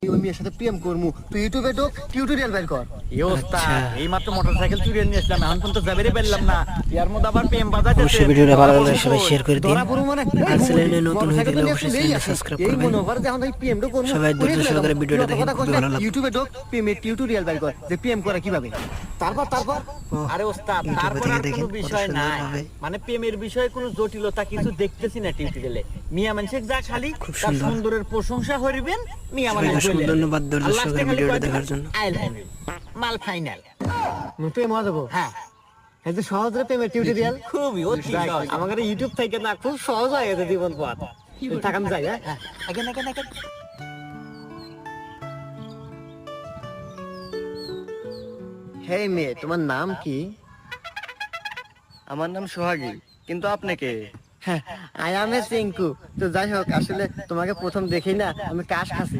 ওই মেয়ের সাথে প্রেম করমু তুই ইউটিউবে ঢোক টিউটোরিয়াল বের কর। এই অবস্থা, এই মাত্র মোটরসাইকেল চুরিয়ে নিয়ে আসলাম, এখন পর্যন্ত যাবেরই পারলাম না। এর মধ্যে আবার প্রেম বাজাইতেছে। অবশ্যই ভিডিওটা ভালো লাগলে সবাই শেয়ার করে দিন। ধরা পড়ু মানে আর চ্যানেলে নতুন হয়ে থাকলে অবশ্যই চ্যানেলটা সাবস্ক্রাইব এই করবেন। মনে কর যে এখন এই প্রেমটা করমু সবাই ধৈর্য সহকারে ভিডিওটা দেখেন, খুবই ভালো লাগবে। ইউটিউবে ঢোক প্রেমের টিউটোরিয়াল বের কর যে প্রেম করা কিভাবে। তারপর আরে ওস্তাদ, ইউটিউবে তারপর থেকে আর দেখেন, কোনো কত বিষয় সুন্দর নাই, ভাবে। মানে প্রেমের বিষয়ে কোনো জটিলতা কিছু দেখতেছি না টিউটোরিয়ালে। মিয়া মানুষের যা খালি খুব তার সুন্দর। সুন্দরের প্রশংসা করিবেন, মিয়া সবাইকে মানুষ অসংখ্য ধন্যবাদ ধৈর্য সহকারে ভিডিওটা দেখার জন্য। আই লাভ ইউ মাল ফাইনাল। প্রেম হওয়া যাবো। হ্যাঁ, এই যে সহজ রে প্রেমের টিউটোরিয়াল খুবই অতি সহজ। আমাদের ইউটিউব থেকে না খুব সহজ হয়ে গেছে জীবন পথ। থাকাম যাই হ্যাঁ। হ্যাঁ, আগে হেই মেয়ে, তোমার নাম কি? আমার নাম সোহাগী, কিন্তু আপনি কে? I M A সিঙ্কু। তো যাই হোক, আসলে তোমাকে প্রথম দেখি না আমি কাশ খাসি।